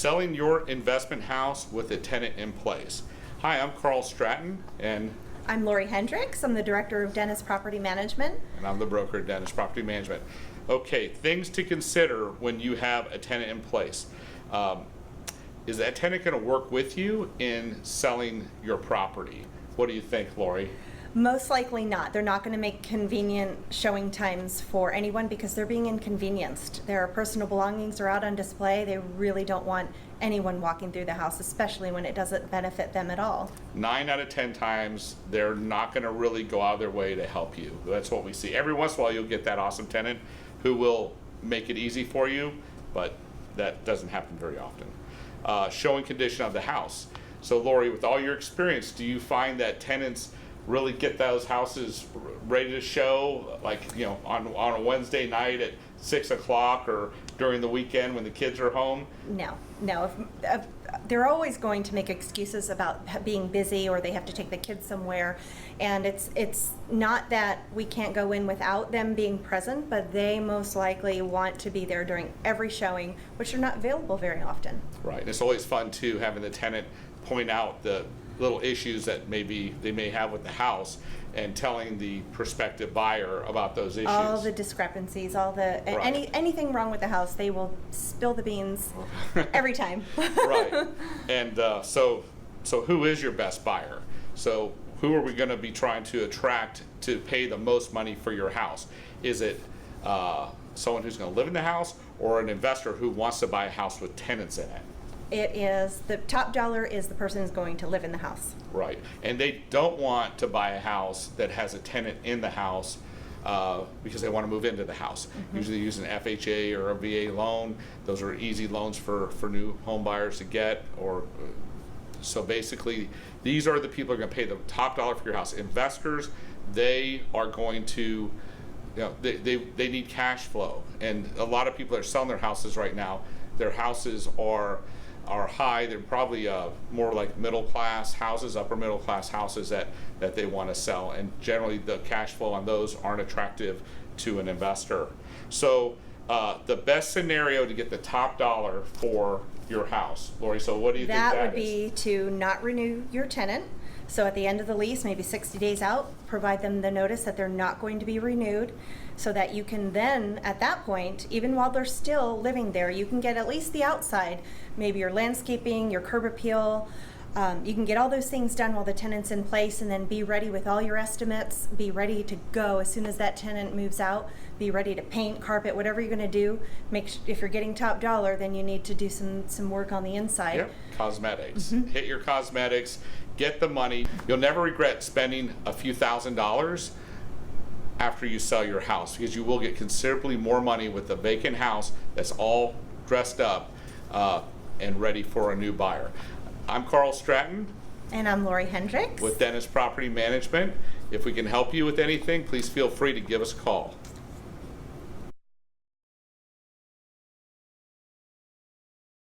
selling your investment house with a tenant in place. Hi, I'm Carl Stratton, and I'm Lori Hendrix. I'm the Director of Dennis Property Management. And I'm the broker at Dennis Property Management. Okay, things to consider when you have a tenant in place. Is that tenant going to work with you in selling your property? What do you think, Lori? Most likely not. They're not going to make convenient showing times for anyone because they're being inconvenienced. Their personal belongings are out on display. They really don't want anyone walking through the house, especially when it doesn't benefit them at all. 9 out of 10 times, they're not going to really go out of their way to help you. That's what we see. Every once in a while, you'll get that awesome tenant who will make it easy for you, but that doesn't happen very often. Showing condition of the house. So, Lori, with all your experience, do you find that tenants really get those houses ready to show, like, you know, on a Wednesday night at 6 o'clock or during the weekend when the kids are home? No. If they're always going to make excuses about being busy or they have to take the kids somewhere, and it's not that we can't go in without them being present, but they most likely want to be there during every showing, which are not available very often. Right. And it's always fun too having the tenant point out the little issues that maybe they may have with the house and telling the prospective buyer about those issues. All the discrepancies, Right. anything wrong with the house, they will spill the beans every time. Right. And so who is your best buyer? So who are we going to be trying to attract to pay the most money for your house? Is it someone who's going to live in the house, or an investor who wants to buy a house with tenants in it? It is, the top dollar is the person who's going to live in the house. Right. And they don't want to buy a house that has a tenant in the house because they want to move into the house. Mm-hmm. Usually use an FHA or a VA loan. Those are easy loans for new home buyers to get. So basically, these are the people who are going to pay the top dollar for your house. Investors, they are going to, you know, they need cash flow. And a lot of people are selling their houses right now. Their houses are high. They're probably more like middle class houses, upper middle class houses that they want to sell, and generally the cash flow on those aren't attractive to an investor. So the best scenario to get the top dollar for your house, Lori, so what do you think that is? That would be to not renew your tenant. So at the end of the lease, maybe 60 days out, provide them the notice that they're not going to be renewed, so that you can then, at that point, even while they're still living there, you can get at least the outside, maybe your landscaping, your curb appeal. You can get all those things done while the tenant's in place, and then be ready with all your estimates, be ready to go as soon as that tenant moves out, be ready to paint, carpet, whatever you're going to do. If you're getting top dollar, then you need to do some work on the inside. Yep, cosmetics. Mm-hmm. Hit your cosmetics, get the money. You'll never regret spending a few $1,000s after you sell your house, because you will get considerably more money with a vacant house that's all dressed up and ready for a new buyer. I'm Carl Stratton. And I'm Lori Hendrix. With Dennis Property Management. If we can help you with anything, please feel free to give us a call.